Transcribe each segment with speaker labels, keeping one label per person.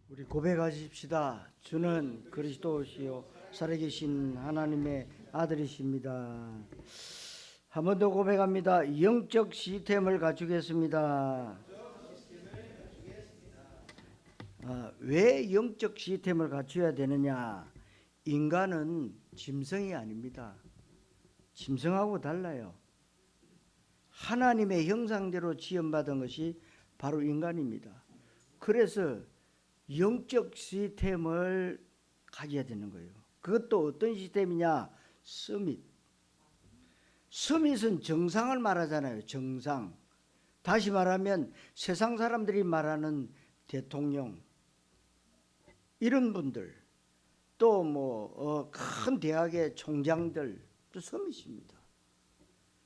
Speaker 1: 우리 고백하십시다. 주는 그리스도시요 살아계신 하나님의 아들이십니다. 한 번 더 고백합니다. 영적 시스템을 갖추겠습니다. 왜 영적 시스템을 갖춰야 되느냐? 인간은 짐승이 아닙니다. 짐승하고 달라요. 하나님의 형상대로 지음받은 것이 바로 인간입니다. 그래서 영적 시스템을 가져야 되는 거예요. 그것도 어떤 시스템이냐? 서밋은 정상을 말하잖아요. 정상. 다시 말하면 세상 사람들이 말하는 대통령, 이런 분들, 또 큰 대학의 총장들, 또 서밋입니다.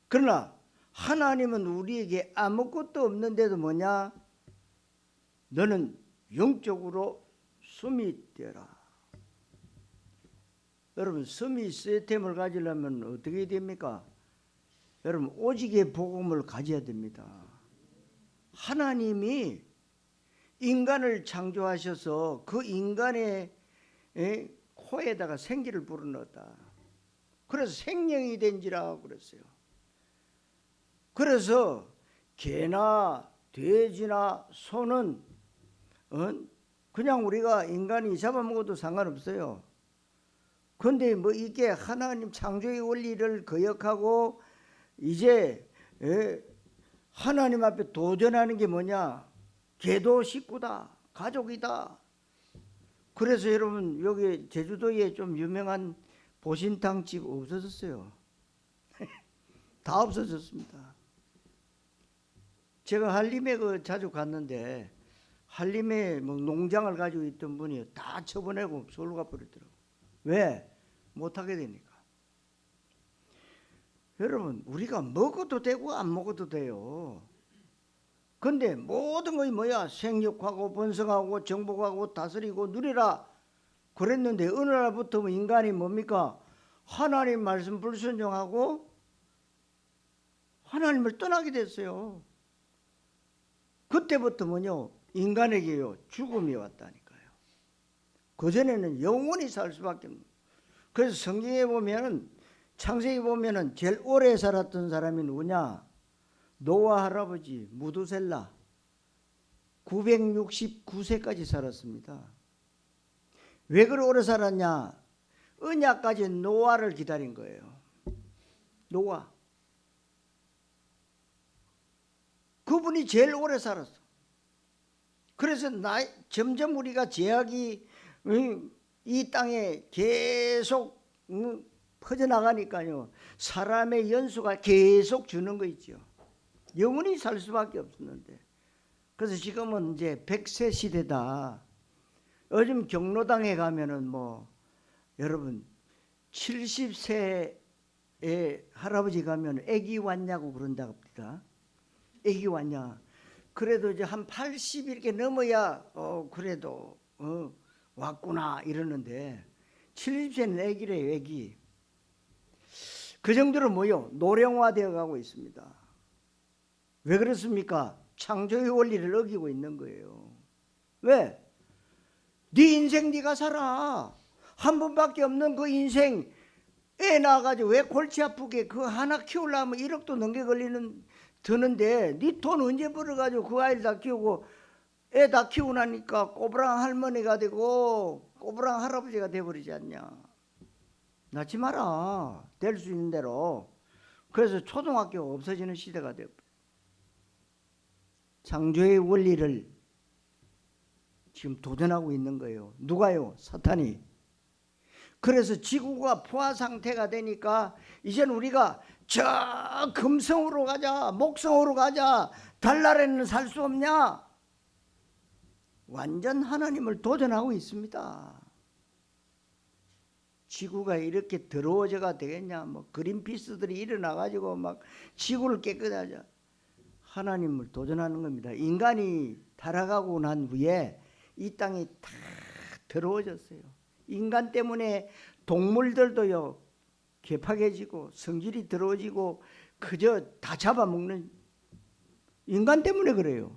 Speaker 1: 그러나 하나님은 우리에게 아무것도 없는데도 뭐냐? 너는 영적으로 서밋 되라. 여러분, 서밋 시스템을 가지려면 어떻게 됩니까? 여러분, 오직의 복음을 가져야 됩니다. 하나님이 인간을 창조하셔서 그 인간의 코에다가 생기를 불어넣었다. 그래서 생명이 된지라 그랬어요. 그래서 개나 돼지나 소는 그냥 우리가 인간이 잡아먹어도 상관없어요. 그런데 이게 하나님 창조의 원리를 거역하고 이제 하나님 앞에 도전하는 게 뭐냐? 개도 식구다, 가족이다. 그래서 여러분, 여기 제주도에 좀 유명한 보신탕집 없어졌어요. 다 없어졌습니다. 제가 한림에 자주 갔는데 한림에 농장을 가지고 있던 분이 다 처분하고 서울 가버리더라고요. 왜? 못하게 되니까. 여러분, 우리가 먹어도 되고 안 먹어도 돼요. 근데 모든 것이 뭐야? 생육하고 번성하고 정복하고 다스리고 누리라 그랬는데 어느 날부터 인간이 뭡니까? 하나님 말씀 불순종하고 하나님을 떠나게 됐어요. 그때부터 뭐냐? 인간에게요, 죽음이 왔다니까요. 그전에는 영원히 살 수밖에 없는. 그래서 성경에 보면은, 창세기 보면은 제일 오래 살았던 사람이 누구냐? 노아 할아버지 무두셀라 969세까지 살았습니다. 왜 그렇게 오래 살았냐? 언약까지 노아를 기다린 거예요. 노아. 그분이 제일 오래 살았어. 그래서 점점 우리가 죄악이 이 땅에 계속 퍼져나가니까요, 사람의 연수가 계속 주는 거 있죠. 영원히 살 수밖에 없었는데. 그래서 지금은 이제 100세 시대다. 요즘 경로당에 가면은 여러분 70세의 할아버지 가면 애기 왔냐고 그런다고 합니다. 애기 왔냐? 그래도 이제 한 80 이렇게 넘어야 그래도 왔구나 이러는데 70세는 애기래요, 애기. 그 정도로 노령화되어 가고 있습니다. 왜 그렇습니까? 창조의 원리를 어기고 있는 거예요. 왜? 네 인생 네가 살아. 한 번밖에 없는 그 인생, 애 낳아가지고 왜 골치 아프게 그 하나 키우려면 1억도 넘게 드는데 네 돈 언제 벌어가지고 그 아이를 다 키우고 애 다 키우고 나니까 꼬부랑 할머니가 되고 꼬부랑 할아버지가 돼버리지 않냐. 낳지 마라. 될 수 있는 대로. 그래서 초등학교가 없어지는 시대가 되고, 창조의 원리를 지금 도전하고 있는 거예요. 누가요? 사탄이. 그래서 지구가 포화 상태가 되니까 이제는 우리가 저 금성으로 가자, 목성으로 가자, 달나라에는 살 수 없냐? 완전 하나님을 도전하고 있습니다. 지구가 이렇게 더러워져가 되겠냐? 그린피스들이 일어나가지고 지구를 깨끗하자. 하나님을 도전하는 겁니다. 인간이 타락하고 난 후에 이 땅이 다 더러워졌어요. 인간 때문에 동물들도요, 개팍해지고 성질이 더러워지고 그저 다 잡아먹는, 인간 때문에 그래요.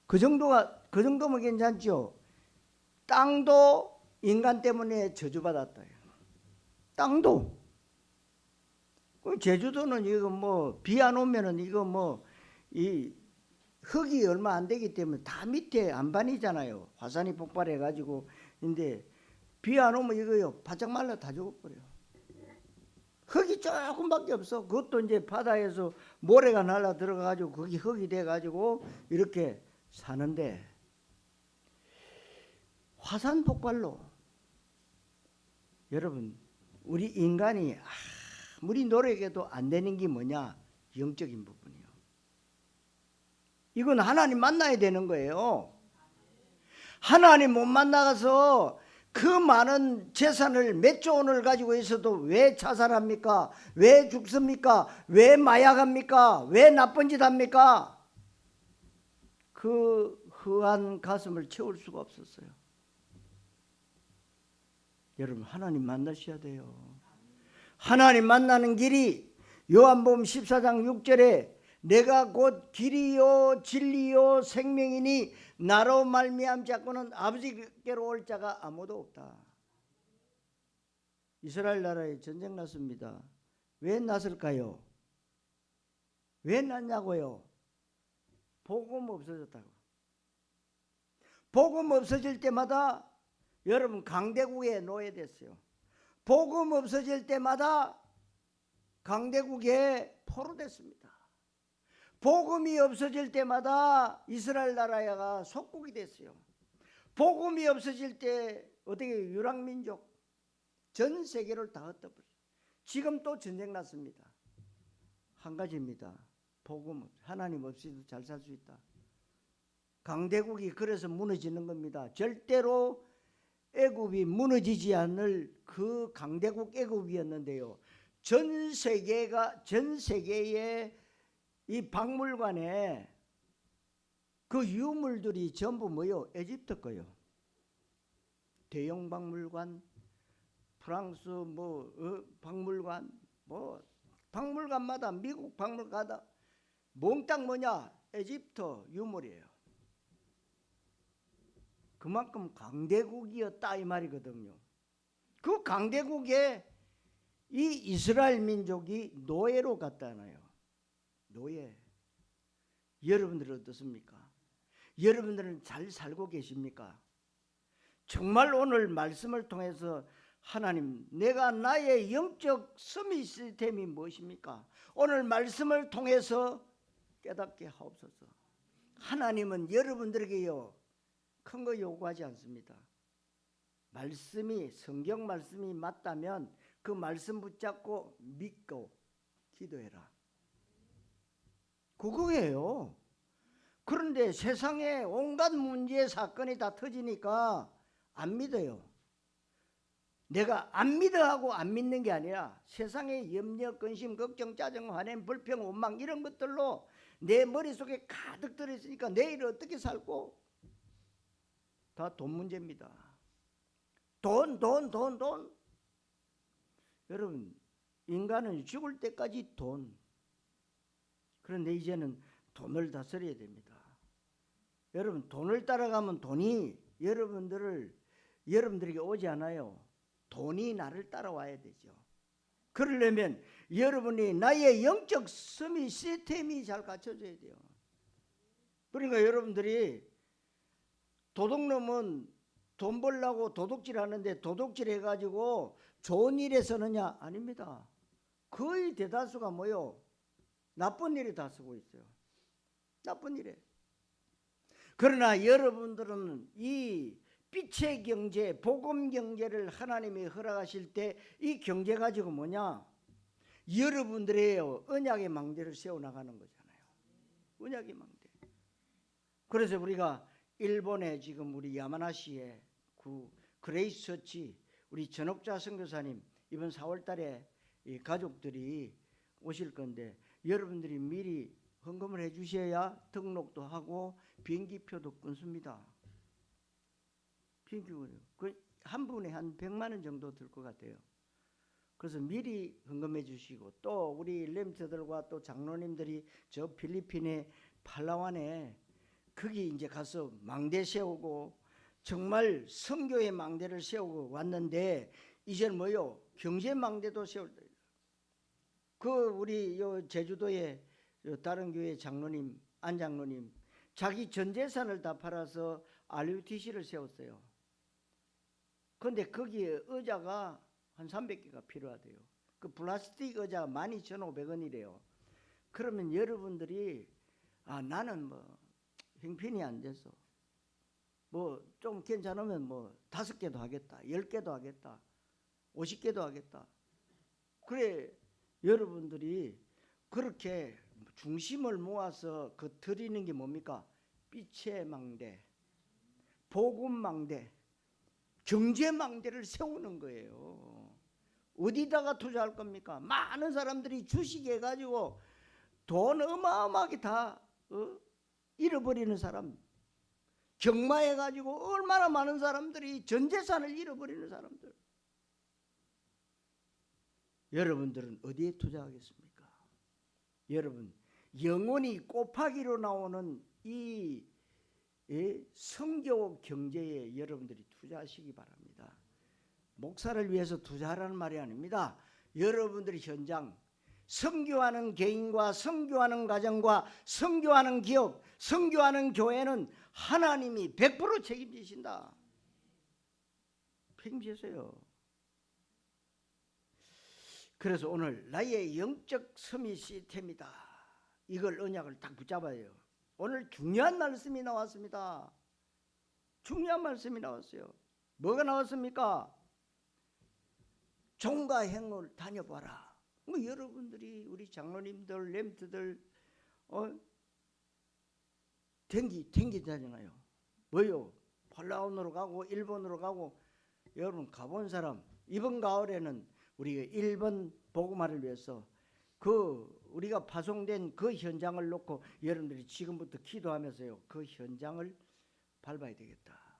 Speaker 1: 그 정도면 괜찮죠. 땅도 인간 때문에 저주받았다. 땅도. 제주도는 이거 뭐 비 안 오면은 이거 뭐 이 흙이 얼마 안 되기 때문에 다 밑에 안반이잖아요. 화산이 폭발해 가지고. 근데 비 안 오면 이거요 바짝 말라 다 죽어버려요. 흙이 조금밖에 없어. 그것도 이제 바다에서 모래가 날라 들어가 가지고 거기 흙이 돼 가지고 이렇게 사는데, 화산 폭발로 여러분 우리 인간이 아무리 노력해도 안 되는 게 뭐냐? 영적인 부분이요. 이건 하나님 만나야 되는 거예요. 하나님 못 만나가서 그 많은 재산을 몇 조 원을 가지고 있어도 왜 자살합니까? 왜 죽습니까? 왜 마약합니까? 왜 나쁜 짓 합니까? 그 허한 가슴을 채울 수가 없었어요. 여러분 하나님 만나셔야 돼요. 하나님 만나는 길이 요한복음 14장 6절에 내가 곧 길이요 진리요 생명이니 나로 말미암지 않고는 아버지께로 올 자가 아무도 없다. 이스라엘 나라에 전쟁 났습니다. 왜 났을까요? 왜 났냐고요? 복음 없어졌다고. 복음 없어질 때마다 여러분 강대국에 노예됐어요. 복음 없어질 때마다 강대국에 포로됐습니다. 복음이 없어질 때마다 이스라엘 나라가 속국이 됐어요. 복음이 없어질 때 어떻게 유랑민족 전 세계를 다 흩어버려요. 지금 또 전쟁 났습니다. 한 가지입니다. 복음, 하나님 없이도 잘 살 수 있다. 강대국이 그래서 무너지는 겁니다. 절대로 애굽이 무너지지 않을 그 강대국 애굽이었는데요. 전 세계의 이 박물관에 그 유물들이 전부 뭐요? 에집트 거요. 대영 박물관, 프랑스 박물관, 박물관마다 미국 박물관마다 몽땅 뭐냐? 에집트 유물이에요. 그만큼 강대국이었다 이 말이거든요. 그 강대국에 이 이스라엘 민족이 노예로 갔다나요. 노예. 여러분들은 어떻습니까? 여러분들은 잘 살고 계십니까? 정말 오늘 말씀을 통해서 하나님, 내가 나의 영적 서밋 시스템이 무엇입니까? 오늘 말씀을 통해서 깨닫게 하옵소서. 하나님은 여러분들에게요 큰 거 요구하지 않습니다. 말씀이, 성경 말씀이 맞다면 그 말씀 붙잡고 믿고 기도해라. 그거예요. 그런데 세상에 온갖 문제 사건이 다 터지니까 안 믿어요. 내가 안 믿어 하고 안 믿는 게 아니라 세상의 염려, 근심, 걱정, 짜증, 화냄, 불평, 원망 이런 것들로 내 머릿속에 가득 들어있으니까 내일 어떻게 살고 다 돈 문제입니다. 돈. 여러분 인간은 죽을 때까지 돈. 그런데 이제는 돈을 다스려야 됩니다. 여러분 돈을 따라가면 돈이 여러분들에게 오지 않아요. 돈이 나를 따라와야 되죠. 그러려면 여러분이 나의 영적 서밋 시스템이 잘 갖춰져야 돼요. 그러니까 여러분들이 도둑놈은 돈 벌려고 도둑질 하는데 도둑질 해가지고 좋은 일에 쓰느냐? 아닙니다. 거의 대다수가 뭐요? 나쁜 일에 다 쓰고 있어요. 나쁜 일에. 그러나 여러분들은 이 빛의 경제, 복음 경제를 하나님이 허락하실 때 이 경제 가지고 뭐냐? 여러분들의 언약의 망대를 세워나가는 거잖아요. 언약의 망대. 그래서 우리가 일본에 지금 우리 야마나시에 그레이스 처치 우리 전옥자 선교사님 이번 4월 달에 이 가족들이 오실 건데 여러분들이 미리 헌금을 해 주셔야 등록도 하고 비행기표도 끊습니다. 비행기표요. 한 분에 한 100만 원 정도 들 것 같아요. 그래서 미리 헌금해 주시고 또 우리 렘트들과 또 장로님들이 저 필리핀의 팔라완에 거기 이제 가서 망대 세우고 정말 선교의 망대를 세우고 왔는데 이제는 뭐요? 경제 망대도 세울 때. 우리 요 제주도에 다른 교회 장로님, 안 장로님 자기 전 재산을 다 팔아서 RUTC를 세웠어요. 그런데 거기에 의자가 한 300개가 필요하대요. 그 플라스틱 의자 12,500원이래요. 그러면 여러분들이 나는 뭐 형편이 안 돼서 뭐 좀 괜찮으면 뭐 5개도 하겠다, 10개도 하겠다, 50개도 하겠다. 그래 여러분들이 그렇게 중심을 모아서 드리는 게 뭡니까? 빛의 망대, 복음 망대, 경제 망대를 세우는 거예요. 어디다가 투자할 겁니까? 많은 사람들이 주식해 가지고 돈 어마어마하게 다 잃어버리는 사람, 경마해 가지고 얼마나 많은 사람들이 전 재산을 잃어버리는 사람들. 여러분들은 어디에 투자하겠습니까? 여러분 영원히 곱하기로 나오는 이 성교 경제에 여러분들이 투자하시기 바랍니다. 목사를 위해서 투자하라는 말이 아닙니다. 여러분들이 현장 선교하는 개인과 선교하는 가정과 선교하는 기업, 선교하는 교회는 하나님이 100% 책임지신다. 책임지세요. 그래서 오늘 나의 영적 서밋 시스템이다. 이걸 언약을 딱 붙잡아야 해요. 오늘 중요한 말씀이 나왔습니다. 중요한 말씀이 나왔어요. 뭐가 나왔습니까? 종과 행을 다녀봐라. 뭐 여러분들이 우리 장로님들, 렘트들 댕기잖아요. 뭐요? 팔라운으로 가고 일본으로 가고. 여러분 가본 사람 이번 가을에는 우리가 일본 복음화를 위해서 우리가 파송된 그 현장을 놓고 여러분들이 지금부터 기도하면서요 그 현장을 밟아야 되겠다.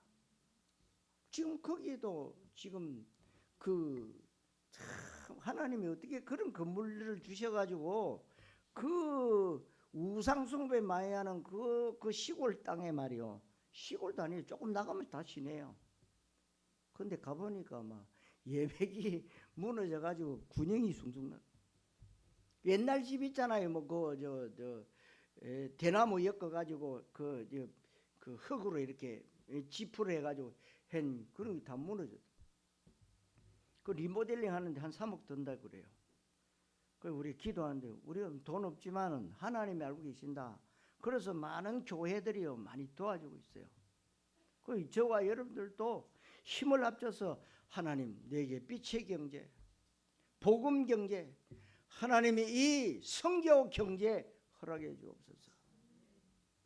Speaker 1: 지금 거기에도 지금 참 하나님이 어떻게 그런 건물을 주셔가지고 우상 숭배 많이 하는 그 시골 땅에 말이요, 시골도 아니에요. 조금 나가면 다 시내요. 근데 가보니까 막 예배기 무너져가지고 군형이 숭숭 나. 옛날 집 있잖아요. 뭐 대나무 엮어가지고 그 흙으로 이렇게 지프로 해가지고 그런 게 다 무너졌어. 그 리모델링 하는데 한 3억 든다 그래요. 그래서 우리 기도하는데 우리가 돈 없지만은 하나님이 알고 계신다. 그래서 많은 교회들이요 많이 도와주고 있어요. 그 저와 여러분들도 힘을 합쳐서 하나님 내게 빛의 경제, 복음 경제, 하나님이 이 성교 경제 허락해 주옵소서.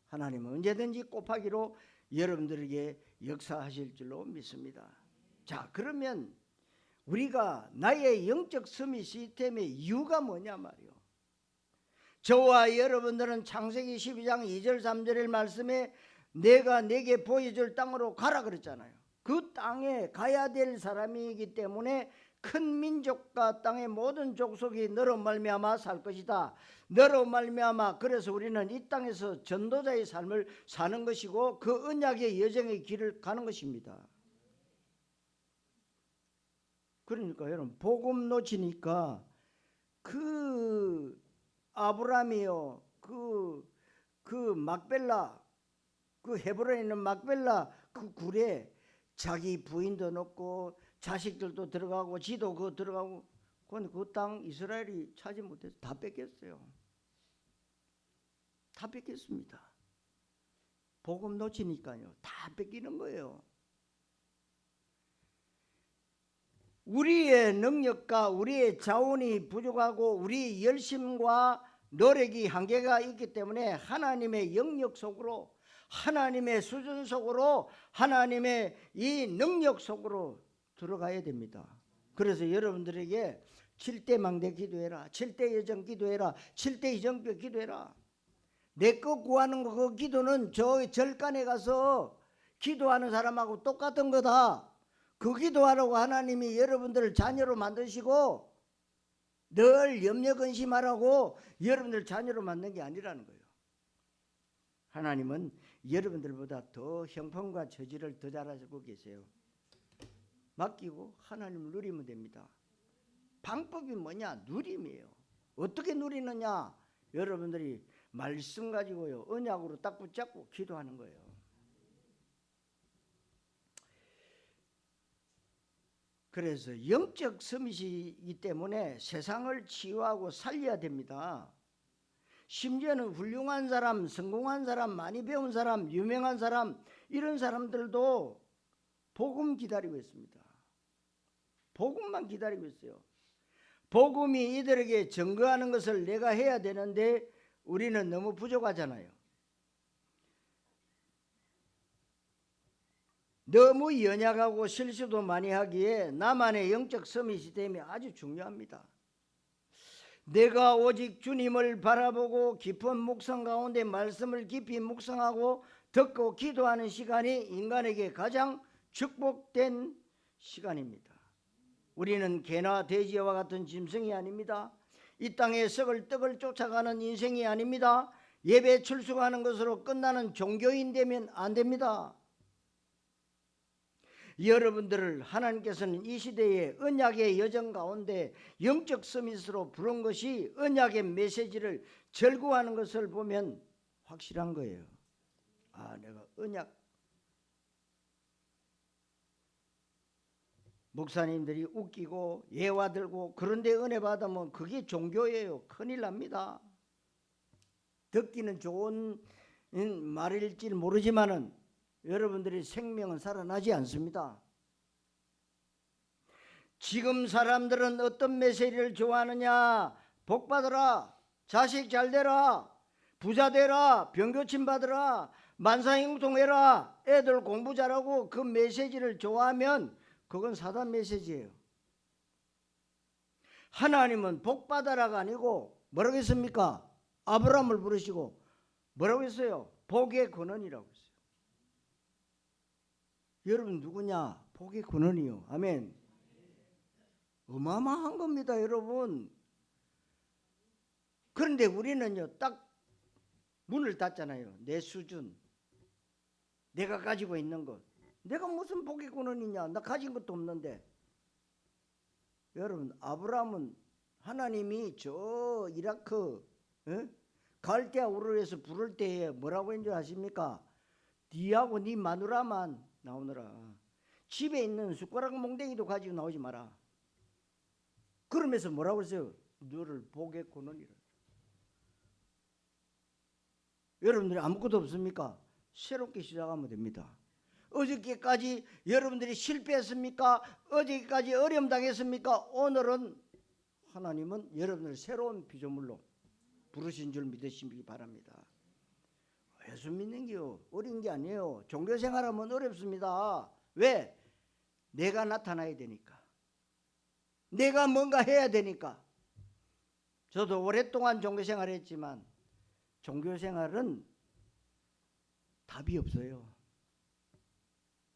Speaker 1: 하나님은 언제든지 곱하기로 여러분들에게 역사하실 줄로 믿습니다. 자, 그러면 우리가 나의 영적 서밋 시스템의 이유가 뭐냐 말이요. 저와 여러분들은 창세기 12장 2절 3절의 말씀에 내가 내게 보여줄 땅으로 가라 그랬잖아요. 그 땅에 가야 될 사람이기 때문에 큰 민족과 땅의 모든 족속이 너로 말미암아 살 것이다. 너로 말미암아 그래서 우리는 이 땅에서 전도자의 삶을 사는 것이고 그 언약의 여정의 길을 가는 것입니다. 그러니까 여러분 복음 놓치니까 아브라함이요 그 막벨라 헤브론에 있는 막벨라 굴에 자기 부인도 넣고 자식들도 들어가고 지도 들어가고 그런데 그 땅 이스라엘이 차지 못해서 다 뺏겼어요. 다 뺏겼습니다. 복음 놓치니까요 다 뺏기는 거예요. 우리의 능력과 우리의 자원이 부족하고 우리의 열심과 노력이 한계가 있기 때문에 하나님의 영역 속으로 하나님의 수준 속으로 하나님의 이 능력 속으로 들어가야 됩니다. 그래서 여러분들에게 7대 망대 기도해라, 7대 여정 기도해라, 7대 이정표 기도해라. 내 거 구하는 그 기도는 저 절간에 가서 기도하는 사람하고 똑같은 거다. 그 기도하라고 하나님이 여러분들을 자녀로 만드시고 늘 염려 근심하라고 여러분들 자녀로 만든 게 아니라는 거예요. 하나님은 여러분들보다 더 형편과 처지를 더 잘 알고 계세요. 맡기고 하나님을 누리면 됩니다. 방법이 뭐냐? 누림이에요. 어떻게 누리느냐? 여러분들이 말씀 가지고요, 언약으로 딱 붙잡고 기도하는 거예요. 그래서 영적 서밋이기 때문에 세상을 치유하고 살려야 됩니다. 심지어는 훌륭한 사람, 성공한 사람, 많이 배운 사람, 유명한 사람, 이런 사람들도 복음 기다리고 있습니다. 복음만 기다리고 있어요. 복음이 이들에게 증거하는 것을 내가 해야 되는데 우리는 너무 부족하잖아요. 너무 연약하고 실수도 많이 하기에 나만의 영적 서밋이 됨이 아주 중요합니다. 내가 오직 주님을 바라보고 깊은 묵상 가운데 말씀을 깊이 묵상하고 듣고 기도하는 시간이 인간에게 가장 축복된 시간입니다. 우리는 개나 돼지와 같은 짐승이 아닙니다. 이 땅에 썩을 떡을 쫓아가는 인생이 아닙니다. 예배 출석하는 것으로 끝나는 종교인 되면 안 됩니다. 여러분들을 하나님께서는 이 시대의 언약의 여정 가운데 영적 서밋으로 부른 것이 언약의 메시지를 절구하는 것을 보면 확실한 거예요. 아, 내가 언약, 목사님들이 웃기고 예화 들고 그런데 은혜 받으면 그게 종교예요. 큰일 납니다. 듣기는 좋은 말일지 모르지만은 여러분들의 생명은 살아나지 않습니다. 지금 사람들은 어떤 메시지를 좋아하느냐? 복 받으라, 자식 잘 되라, 부자 되라, 병고침 받으라, 만사형통해라, 애들 공부 잘하고 그 메시지를 좋아하면 그건 사단 메시지예요. 하나님은 복 받아라가 아니고 뭐라고 했습니까? 아브라함을 부르시고 뭐라고 했어요? 복의 근원이라고 했어요. 여러분 누구냐? 복의 근원이요. 아멘. 어마어마한 겁니다, 여러분. 그런데 우리는요, 딱 문을 닫잖아요. 내 수준, 내가 가지고 있는 것. 내가 무슨 복의 근원이냐? 나 가진 것도 없는데. 여러분, 아브라함은 하나님이 저 이라크 갈대아 우르에서 부를 때에 뭐라고 했는 줄 아십니까? 니하고 니 마누라만 나오느라. 집에 있는 숟가락 몽댕이도 가지고 나오지 마라. 그러면서 뭐라고 했어요? 너를 복의 근원이라. 여러분들이 아무것도 없습니까? 새롭게 시작하면 됩니다. 어저께까지 여러분들이 실패했습니까? 어저께까지 어려움 당했습니까? 오늘은 하나님은 여러분을 새로운 피조물로 부르신 줄 믿으시기 바랍니다. 예수 믿는 게요 어려운 게 아니에요. 종교생활하면 어렵습니다. 왜? 내가 나타나야 되니까. 내가 뭔가 해야 되니까. 저도 오랫동안 종교생활을 했지만 종교생활은 답이 없어요.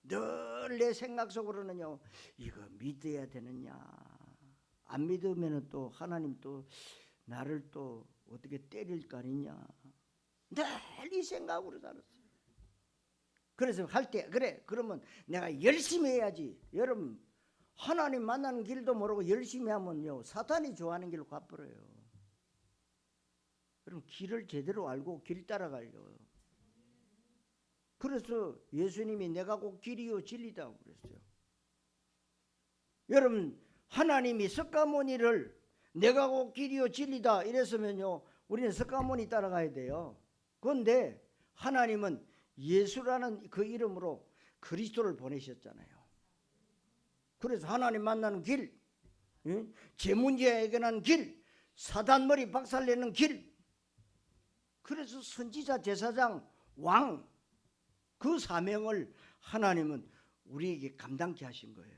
Speaker 1: 늘 내 생각 속으로는요, 이거 믿어야 되느냐, 안 믿으면 또 하나님 또 나를 또 어떻게 때릴 거 아니냐, 늘 이 생각으로 살았어요. 그래서 할 때 그래 그러면 내가 열심히 해야지. 여러분 하나님 만나는 길도 모르고 열심히 하면요 사탄이 좋아하는 길로 가버려요. 그럼 길을 제대로 알고 길 따라가려고. 그래서 예수님이 내가 곧 길이요 진리다 그랬어요. 여러분 하나님이 석가모니를 내가 곧 길이요 진리다 이랬으면요 우리는 석가모니 따라가야 돼요. 그런데 하나님은 예수라는 그 이름으로 그리스도를 보내셨잖아요. 그래서 하나님 만나는 길, 재문제에 해결하는 길, 사단 머리 박살내는 길. 그래서 선지자, 제사장, 왕 그 사명을 하나님은 우리에게 감당케 하신 거예요.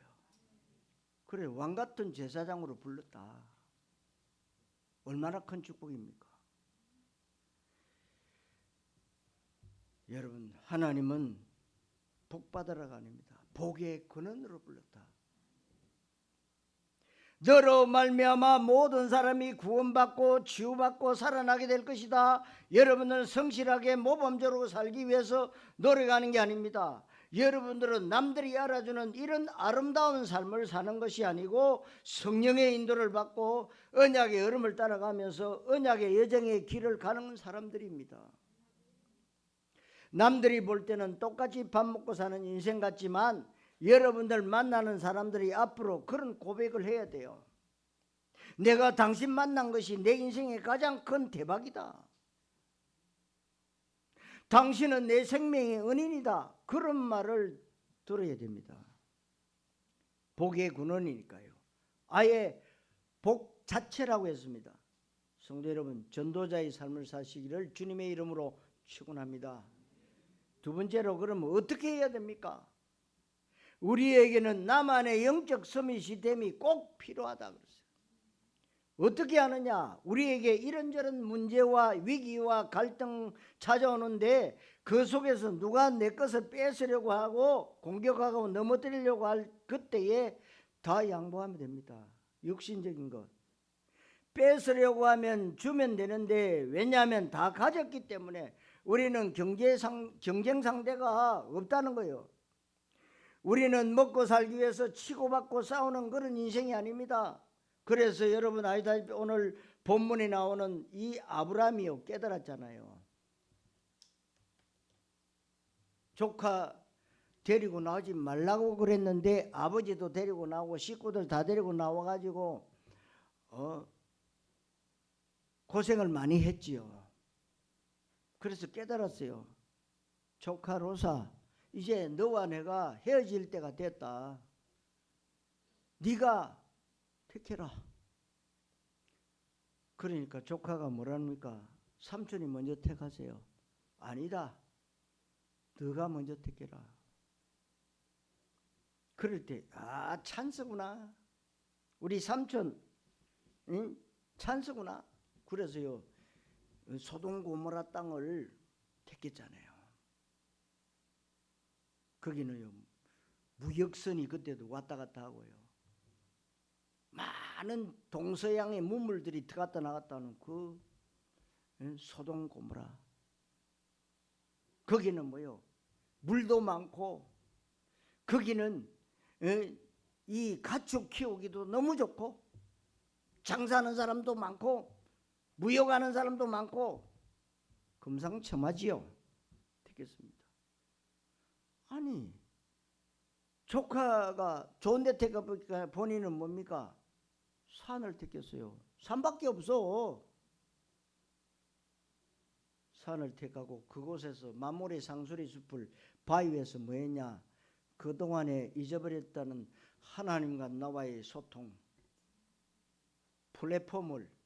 Speaker 1: 그래 왕 같은 제사장으로 불렀다. 얼마나 큰 축복입니까? 여러분 하나님은 복 받으라가 아닙니다. 복의 근원으로 불렀다. 너로 말미암아 모든 사람이 구원받고 치유받고 살아나게 될 것이다. 여러분들은 성실하게 모범적으로 살기 위해서 노력하는 게 아닙니다. 여러분들은 남들이 알아주는 이런 아름다운 삶을 사는 것이 아니고 성령의 인도를 받고 언약의 흐름을 따라가면서 언약의 여정의 길을 가는 사람들입니다. 남들이 볼 때는 똑같이 밥 먹고 사는 인생 같지만 여러분들 만나는 사람들이 앞으로 그런 고백을 해야 돼요. 내가 당신 만난 것이 내 인생의 가장 큰 대박이다. 당신은 내 생명의 은인이다. 그런 말을 들어야 됩니다. 복의 근원이니까요. 아예 복 자체라고 했습니다. 성도 여러분, 전도자의 삶을 사시기를 주님의 이름으로 축원합니다. 두 번째로 그러면 어떻게 해야 됩니까? 우리에게는 나만의 영적 서밋이 꼭 필요하다 그랬어요. 어떻게 하느냐? 우리에게 이런저런 문제와 위기와 갈등 찾아오는데 그 속에서 누가 내 것을 뺏으려고 하고 공격하고 넘어뜨리려고 할 그때에 다 양보하면 됩니다. 육신적인 것. 뺏으려고 하면 주면 되는데 왜냐하면 다 가졌기 때문에 우리는 경쟁 상대가 없다는 거예요. 우리는 먹고 살기 위해서 치고받고 싸우는 그런 인생이 아닙니다. 그래서 여러분 아시다시피 오늘 본문에 나오는 이 아브라함이요 깨달았잖아요. 조카 데리고 나오지 말라고 그랬는데 아버지도 데리고 나오고 식구들 다 데리고 나와가지고 고생을 많이 했지요. 그래서 깨달았어요. 조카 로사, 이제 너와 내가 헤어질 때가 됐다. 네가 택해라. 그러니까 조카가 뭐랍니까? 삼촌이 먼저 택하세요. 아니다. 너가 먼저 택해라. 그럴 때 찬스구나. 우리 삼촌 찬스구나. 그래서요 소돔 고모라 땅을 택했잖아요. 거기는요 무역선이 그때도 왔다 갔다 하고요 많은 동서양의 문물들이 들어갔다 나갔다는 그 소돔 고모라. 거기는 뭐요 물도 많고 거기는 이 가축 키우기도 너무 좋고 장사하는 사람도 많고 무역하는 사람도 많고 금상첨화지요. 택했습니다. 아니 조카가 좋은 데 택하니까 본인은 뭡니까? 산을 택했어요. 산밖에 없어. 산을 택하고 그곳에서 마모리 상수리 숲을 바위에서 뭐 했냐? 그동안에 잊어버렸다는 하나님과 나와의 소통 플랫폼을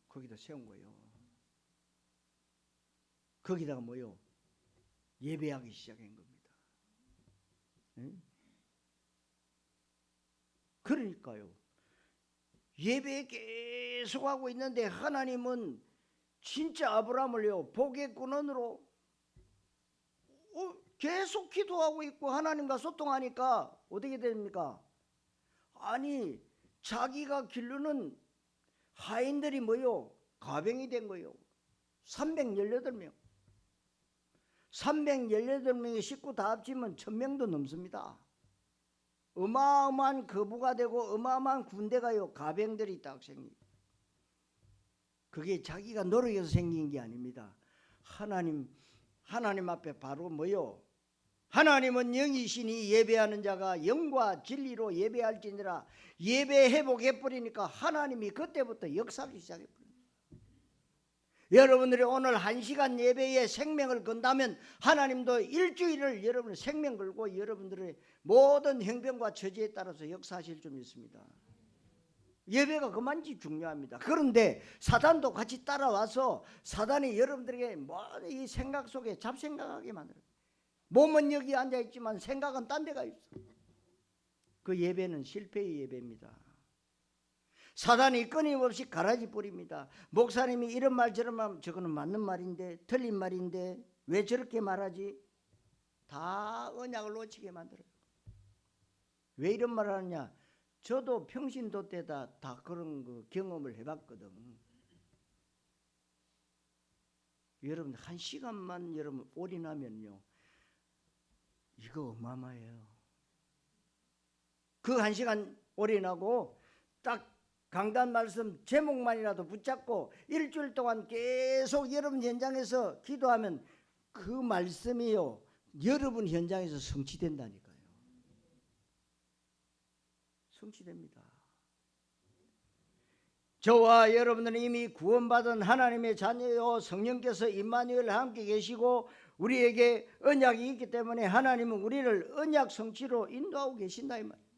Speaker 1: 거기다 세운 거예요. 거기다가 뭐요? 예배하기 시작한 겁니다. 그러니까요. 예배 계속하고 있는데 하나님은 진짜 아브라함을요 복의 근원으로 계속 기도하고 있고 하나님과 소통하니까 어떻게 됩니까? 아니 자기가 기르는 하인들이 뭐요? 가병이 된 거예요. 318명. 318명의 식구 다 합치면 1000명도 넘습니다. 어마어마한 거부가 되고 어마어마한 군대가요 가병들이 딱 생기. 그게 자기가 노력해서 생긴 게 아닙니다. 하나님 앞에 바로 뭐요? 하나님은 영이시니 예배하는 자가 영과 진리로 예배할지니라. 예배 회복해버리니까 하나님이 그때부터 역사하기 시작해버립니다. 여러분들이 오늘 1시간 예배에 생명을 건다면 하나님도 일주일을 여러분의 생명 걸고 여러분들의 모든 행병과 처지에 따라서 역사하실 줄 믿습니다. 예배가 그만치 중요합니다. 그런데 사단도 같이 따라와서 사단이 여러분들에게 이 생각 속에 잡생각하게 만들어요. 몸은 여기 앉아있지만 생각은 딴 데가 있어. 그 예배는 실패의 예배입니다. 사단이 끊임없이 가라지 뿌립니다. 목사님이 이런 말 저런 말 저거는 맞는 말인데 틀린 말인데 왜 저렇게 말하지? 다 언약을 놓치게 만들어요. 왜 이런 말을 하느냐? 저도 평신도 때다 다 그런 그 경험을 해봤거든. 여러분 1시간만 여러분 올인하면요 이거 어마어마해요. 그 1시간 올인하고 딱 강단 말씀 제목만이라도 붙잡고 일주일 동안 계속 여러분 현장에서 기도하면 그 말씀이요 여러분 현장에서 성취된다니까요. 성취됩니다. 저와 여러분들은 이미 구원받은 하나님의 자녀요 성령께서 임마누엘 함께 계시고 우리에게 언약이 있기 때문에 하나님은 우리를 언약 성취로 인도하고 계신다 이 말이에요.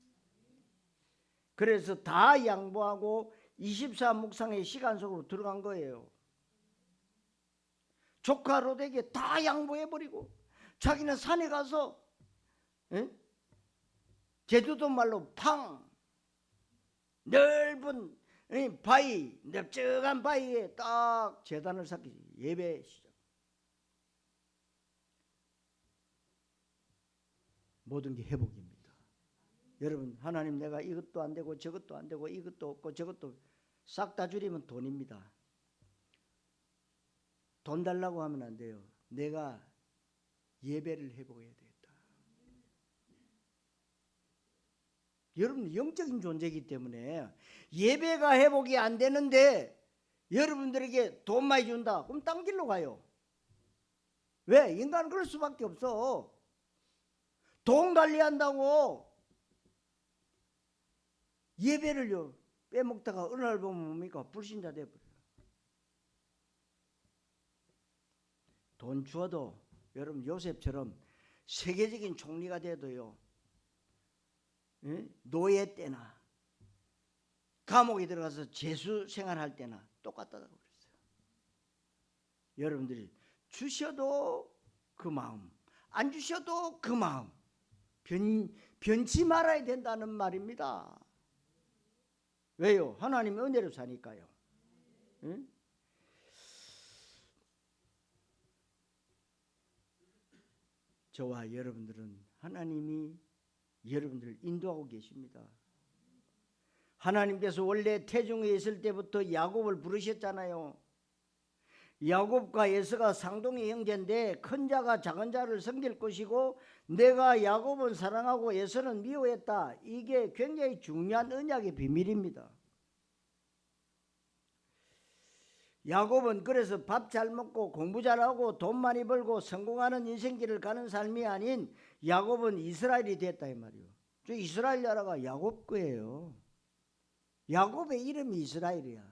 Speaker 1: 그래서 다 양보하고 24 묵상의 시간 속으로 들어간 거예요. 조카 롯에게 다 양보해버리고 자기는 산에 가서 제주도 말로 팡 넓은 바위 넓적한 바위에 딱 제단을 쌓기 예배 시작. 모든 게 회복입니다. 여러분 하나님 내가 이것도 안 되고 저것도 안 되고 이것도 없고 저것도 싹 다 줄이면 돈입니다. 돈 달라고 하면 안 돼요. 내가 예배를 회복해야 되겠다. 여러분 영적인 존재이기 때문에 예배가 회복이 안 되는데 여러분들에게 돈 많이 준다. 그럼 딴 길로 가요. 왜? 인간은 그럴 수밖에 없어. 돈 관리한다고 예배를요 빼먹다가 어느 날 보면 뭡니까? 불신자 돼버려요. 돈 주어도 여러분 요셉처럼 세계적인 총리가 돼도요 노예 때나 감옥에 들어가서 재수 생활할 때나 똑같다고 그랬어요. 여러분들이 주셔도 그 마음 안 주셔도 그 마음 변치 말아야 된다는 말입니다. 왜요? 하나님의 은혜로 사니까요. 응? 저와 여러분들은 하나님이 여러분들을 인도하고 계십니다. 하나님께서 원래 태중에 있을 때부터 야곱을 부르셨잖아요. 야곱과 에서가 상동의 형제인데 큰 자가 작은 자를 섬길 것이고 내가 야곱은 사랑하고 에서는 미워했다. 이게 굉장히 중요한 언약의 비밀입니다. 야곱은 그래서 밥 잘 먹고 공부 잘하고 돈 많이 벌고 성공하는 인생길을 가는 삶이 아닌 야곱은 이스라엘이 됐다 이 말이에요. 저 이스라엘 나라가 야곱 거예요. 야곱의 이름이 이스라엘이야.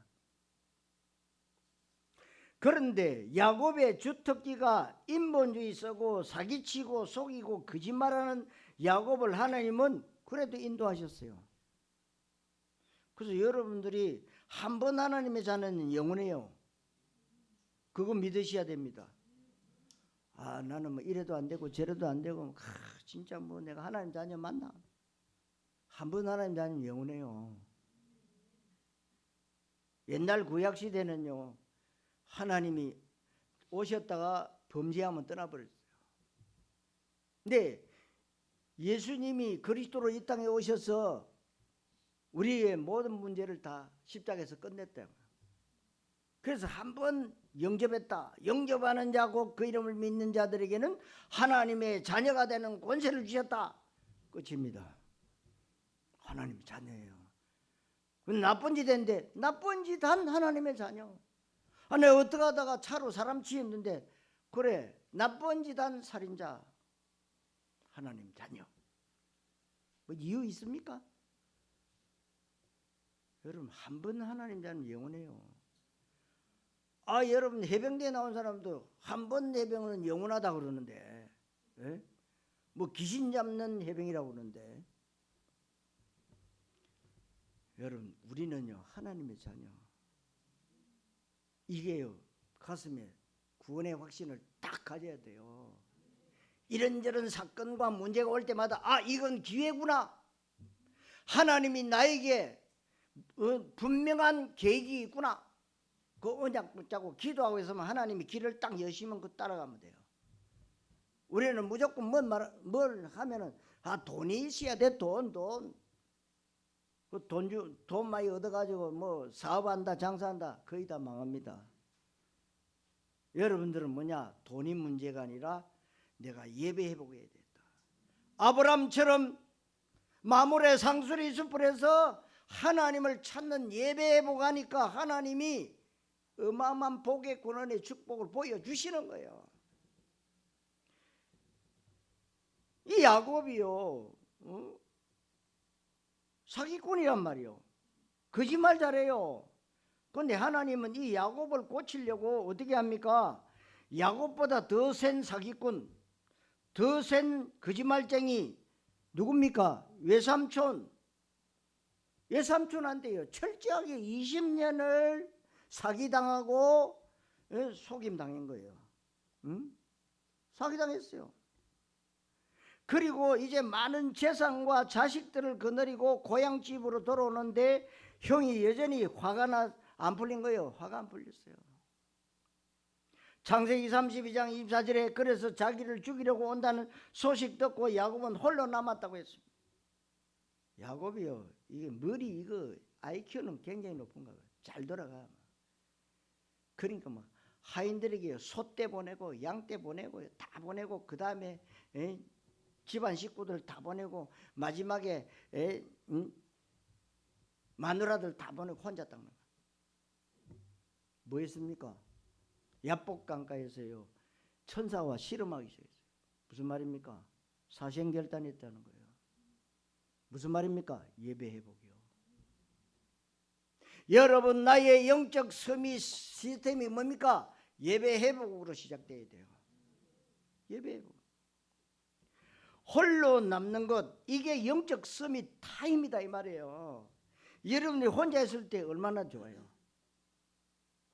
Speaker 1: 그런데 야곱의 주특기가 인본주의 쓰고 사기치고 속이고 거짓말하는 야곱을 하나님은 그래도 인도하셨어요. 그래서 여러분들이 한 번 하나님의 자녀는 영원해요. 그거 믿으셔야 됩니다. 아 나는 뭐 이래도 안 되고 저래도 안 되고 진짜 뭐 내가 하나님 자녀 맞나? 한 번 하나님 자녀는 영원해요. 옛날 구약시대는요 하나님이 오셨다가 범죄하면 떠나버렸어요. 근데 예수님이 그리스도로 이 땅에 오셔서 우리의 모든 문제를 다 십자가에서 끝냈다. 그래서 한 번 영접했다. 영접하는 자고 그 이름을 믿는 자들에게는 하나님의 자녀가 되는 권세를 주셨다. 끝입니다. 하나님의 자녀예요. 나쁜 짓 했는데 나쁜 짓 한 하나님의 자녀. 내가 어떻게 하다가 차로 사람 치였는데 그래 나쁜 짓 한 살인자 하나님 자녀. 뭐 이유 있습니까? 여러분 한 번 하나님 자녀는 영원해요. 여러분 해병대에 나온 사람도 한 번 해병은 영원하다 그러는데 뭐 귀신 잡는 해병이라고 그러는데 여러분 우리는요 하나님의 자녀. 이게요 가슴에 구원의 확신을 딱 가져야 돼요. 이런저런 사건과 문제가 올 때마다 이건 기회구나. 하나님이 나에게 분명한 계획이 있구나. 그 언약 붙잡고 기도하고 있으면 하나님이 길을 딱 여시면 그 따라가면 돼요. 우리는 무조건 뭘 하면은 돈이 있어야 돼. 돈. 돈 많이 얻어가지고 뭐 사업한다, 장사한다, 거의 다 망합니다. 여러분들은 뭐냐? 돈이 문제가 아니라 내가 예배해보게 해야 된다. 아브람처럼 마물의 상수리 숲에서 하나님을 찾는 예배해보고 하니까 하나님이 어마어마한 복의 권한의 축복을 보여주시는 거예요. 이 야곱이요, 사기꾼이란 말이요. 거짓말 잘해요. 그런데 하나님은 이 야곱을 고치려고 어떻게 합니까? 야곱보다 더 센 사기꾼, 더 센 거짓말쟁이 누굽니까? 외삼촌한테요. 철저하게 20년을 사기당하고 속임당한 거예요. 사기당했어요. 그리고 이제 많은 재산과 자식들을 거느리고 고향집으로 돌아오는데 형이 여전히 화가 안 풀린 거예요. 화가 안 풀렸어요. 창세기 32장 24절에 그래서 자기를 죽이려고 온다는 소식 듣고 야곱은 홀로 남았다고 했습니다. 야곱이요, 이게 머리 이거 IQ는 굉장히 높은가 봐요. 잘 돌아가. 그러니까 막 하인들에게 소떼 보내고 양떼 보내고 다 보내고 그 다음에 집안 식구들 다 보내고 마지막에 마누라들 다 보내고 혼자 딱 나가. 뭐 했습니까? 야복강가에서요 천사와 씨름하기 시작했어요. 무슨 말입니까? 사생결단했다는 거예요. 무슨 말입니까? 예배회복이요. 여러분 나의 영적 섬이 시스템이 뭡니까? 예배회복으로 시작돼야 돼요. 예배회복. 홀로 남는 것, 이게 영적 섬이 타임이다 이 말이에요. 여러분이 혼자 있을 때 얼마나 좋아요.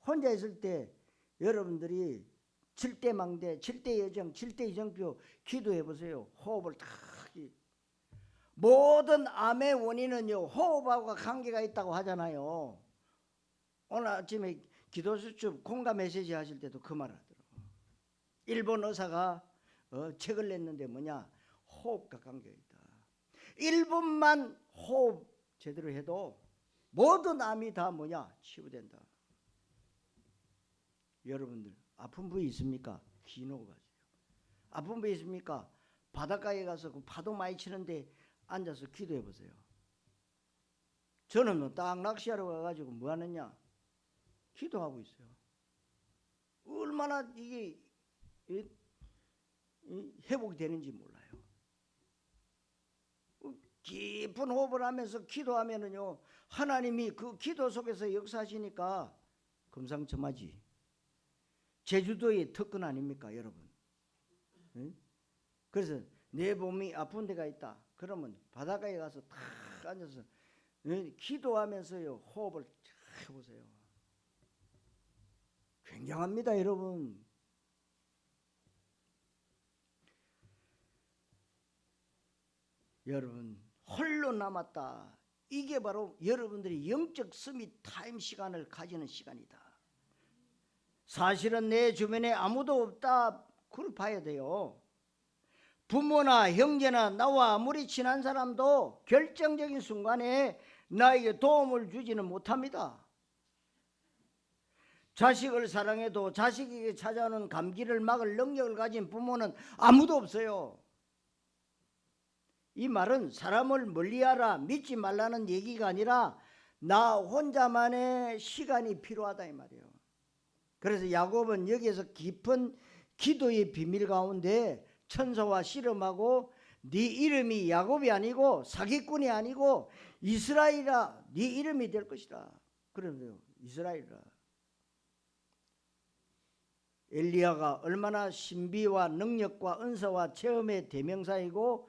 Speaker 1: 혼자 있을 때 여러분들이 7대 망대, 7대 여정, 7대 이정표 기도해 보세요. 호흡을 다. 모든 암의 원인은요 호흡하고 관계가 있다고 하잖아요. 오늘 아침에 기도수첩 공감 메시지 하실 때도 그 말 하더라고요. 일본 의사가 책을 냈는데 뭐냐? 호흡과 관계가 있다. 1분만 호흡 제대로 해도 모든 암이 다 뭐냐? 치유된다. 여러분들 아픈 부위 있습니까? 기노 가세요. 아픈 부위 있습니까? 바닷가에 가서 그 파도 많이 치는데 앉아서 기도해 보세요. 저는 딱 낚시하러 가가지고 뭐 하느냐? 기도하고 있어요. 얼마나 이게 회복이 되는지 몰라요. 깊은 호흡을 하면서 기도하면은요 하나님이 그 기도 속에서 역사하시니까 금상첨화지. 제주도의 특권 아닙니까 여러분? 그래서 내 몸이 아픈 데가 있다 그러면 바닷가에 가서 탁 앉아서 기도하면서요 호흡을 쫙 해보세요. 굉장합니다 여러분. 여러분 홀로 남았다. 이게 바로 여러분들이 영적 스밋 타임 시간을 가지는 시간이다. 사실은 내 주변에 아무도 없다. 그걸 봐야 돼요. 부모나 형제나 나와 아무리 친한 사람도 결정적인 순간에 나에게 도움을 주지는 못합니다. 자식을 사랑해도 자식에게 찾아오는 감기를 막을 능력을 가진 부모는 아무도 없어요. 이 말은 사람을 멀리하라 믿지 말라는 얘기가 아니라 나 혼자만의 시간이 필요하다 이 말이에요. 그래서 야곱은 여기에서 깊은 기도의 비밀 가운데 천사와 씨름하고 네 이름이 야곱이 아니고 사기꾼이 아니고 이스라엘이라 네 이름이 될 것이다. 그러면요 이스라엘이라. 엘리야가 얼마나 신비와 능력과 은사와 체험의 대명사이고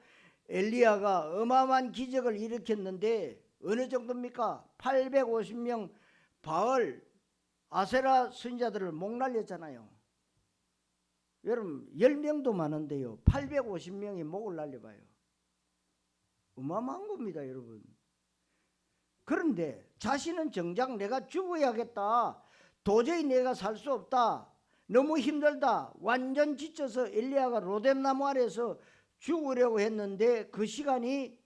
Speaker 1: 엘리야가 어마어마한 기적을 일으켰는데 어느 정도입니까? 850명 바알 아세라 선지자들을 목 날렸잖아요. 여러분 10명도 많은데요 850명이 목을 날려봐요. 어마어마한 겁니다 여러분. 그런데 자신은 정작 내가 죽어야겠다, 도저히 내가 살 수 없다, 너무 힘들다, 완전 지쳐서 엘리야가 로뎀나무 아래에서 죽으려고 했는데 그 시간이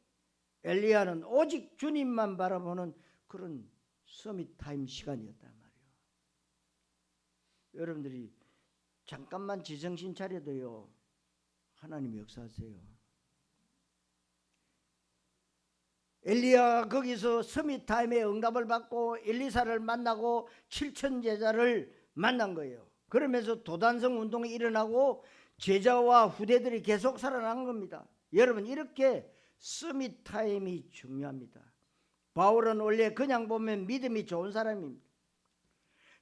Speaker 1: 엘리야는 오직 주님만 바라보는 그런 서밋 타임 시간이었단 말이에요. 여러분들이 잠깐만 지정신 차려도요, 하나님이 역사하세요. 엘리야가 거기서 서밋 타임에 응답을 받고 엘리사를 만나고 7천 제자를 만난 거예요. 그러면서 도단성 운동이 일어나고 제자와 후대들이 계속 살아난 겁니다. 여러분, 이렇게 서밋 타임이 중요합니다. 바울은 원래 그냥 보면 믿음이 좋은 사람입니다.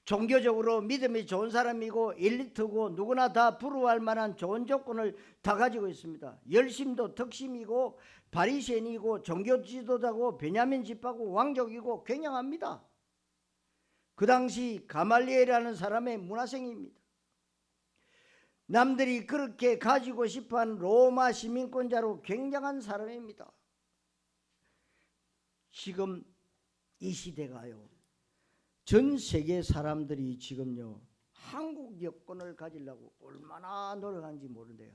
Speaker 1: 종교적으로 믿음이 좋은 사람이고 엘리트고 누구나 다 부러워할 만한 좋은 조건을 다 가지고 있습니다. 열심도 덕심이고 바리새인이고 종교 지도자고 베냐민 집하고 왕족이고 굉장합니다. 그 당시 가말리엘이라는 사람의 문화생입니다. 남들이 그렇게 가지고 싶어하는 로마 시민권자로 굉장한 사람입니다. 지금 이 시대가요, 전 세계 사람들이 지금요 한국 여권을 가지려고 얼마나 노력하는지 모른대요.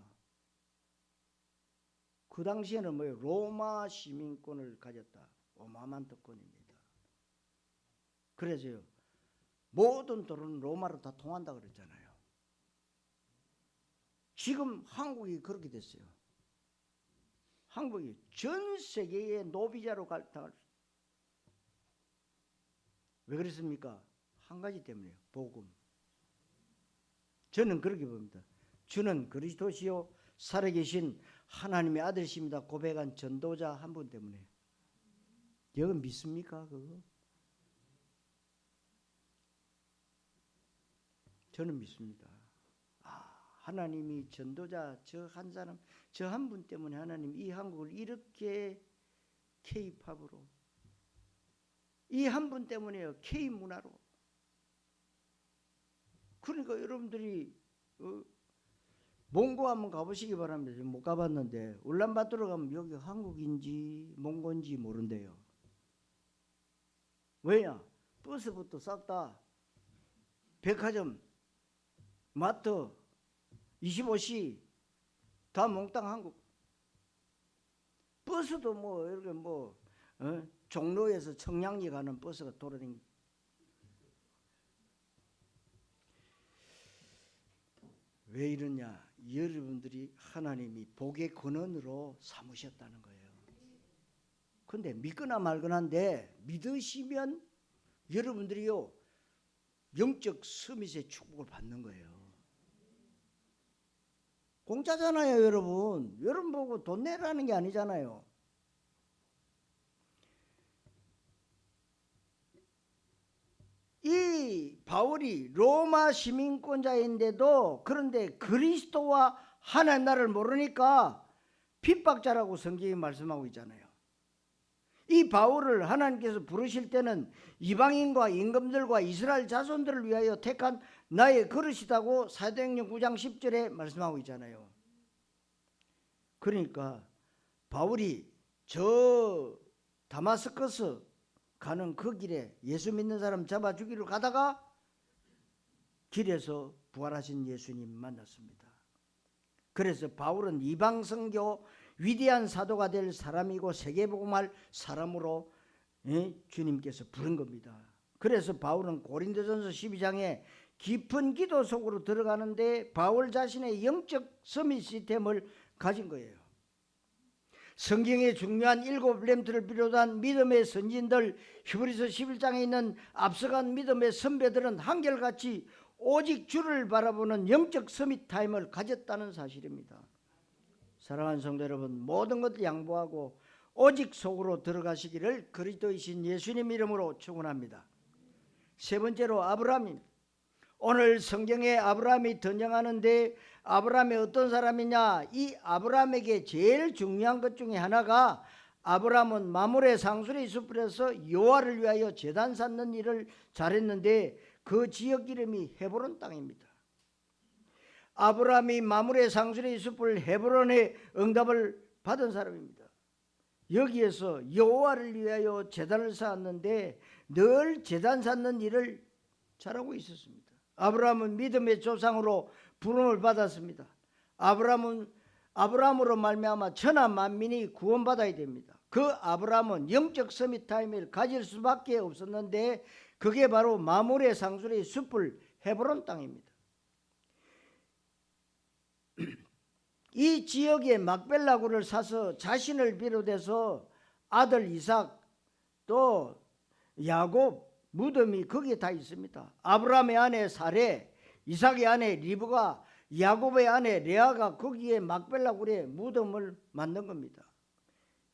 Speaker 1: 그 당시에는 뭐예요? 로마 시민권을 가졌다. 어마어마한 특권입니다. 그래서요, 모든 도로는 로마로 다 통한다 그랬잖아요. 지금 한국이 그렇게 됐어요. 한국이 전 세계의 노비자로 당할 수. 왜 그랬습니까? 한 가지 때문에요. 복음. 저는 그렇게 봅니다. 주는 그리스도시요 살아계신 하나님의 아들이십니다 고백한 전도자 한 분 때문에. 여러분 믿습니까? 그거? 저는 믿습니다. 하나님이 전도자 저 한 사람, 저 한 분 때문에 하나님 이 한국을 이렇게 K-팝으로, 이 한 분 때문에요, K-문화로. 그러니까 여러분들이 몽고 한번 가보시기 바랍니다. 못 가봤는데 울란바토르 가면 여기 한국인지 몽고인지 모른대요. 왜냐? 버스부터 싹 다 백화점, 마트, 25시 다 몽땅 한국. 버스도 뭐 이렇게 뭐 종로에서 청량리 가는 버스가 돌아다니고. 왜 이러냐? 여러분들이 하나님이 복의 근원으로 삼으셨다는 거예요. 근데 믿거나 말거나인데 믿으시면 여러분들이요 영적 서밋의 축복을 받는 거예요. 공짜잖아요, 여러분. 여러분 보고 돈 내라는 게 아니잖아요. 이 바울이 로마 시민권자인데도 그런데 그리스도와 하나님 나라를 모르니까 핍박자라고 성경이 말씀하고 있잖아요. 이 바울을 하나님께서 부르실 때는 이방인과 임금들과 이스라엘 자손들을 위하여 택한 나의 그릇이라고 사도행전 9장 10절에 말씀하고 있잖아요. 그러니까 바울이 저 다마스커스 가는 그 길에 예수 믿는 사람 잡아 죽이러 가다가 길에서 부활하신 예수님 만났습니다. 그래서 바울은 이방 선교 위대한 사도가 될 사람이고 세계복음할 사람으로 주님께서 부른 겁니다. 그래서 바울은 고린도전서 12장에 깊은 기도 속으로 들어가는데 바울 자신의 영적 서밋 시스템을 가진 거예요. 성경의 중요한 7 렘트를 비롯한 믿음의 선진들, 히브리서 11장에 있는 앞서간 믿음의 선배들은 한결같이 오직 주를 바라보는 영적 서밋 타임을 가졌다는 사실입니다. 사랑하는 성도 여러분, 모든 것을 양보하고 오직 속으로 들어가시기를 그리스도이신 예수님 이름으로 축원합니다. 세 번째로 아브라함입니다. 오늘 성경에 아브라함이 등장하는데 아브라함이 어떤 사람이냐? 이 아브라함에게 제일 중요한 것 중에 하나가 아브라함은 마므레 상수리 숲에서 여호와를 위하여 제단 쌓는 일을 잘했는데 그 지역 이름이 헤브론 땅입니다. 아브라함이 마므레 상수리 숲을 헤브론의 응답을 받은 사람입니다. 여기에서 여호와를 위하여 제단을 쌓았는데 늘 제단 쌓는 일을 잘하고 있었습니다. 아브라함은 믿음의 조상으로 부름을 받았습니다. 아브라함으로 말미암아 천하 만민이 구원받아야 됩니다. 그 아브라함은 영적 서밋타임을 가질 수밖에 없었는데 그게 바로 마므레 상수리의 숲을 헤브론 땅입니다. 이 지역에 막벨라굴을 사서 자신을 비롯해서 아들 이삭 또 야곱 무덤이 거기에 다 있습니다. 아브라함의 아내 사레, 이삭의 아내 리브가, 야곱의 아내 레아가 거기에 막벨라굴에 무덤을 만든 겁니다.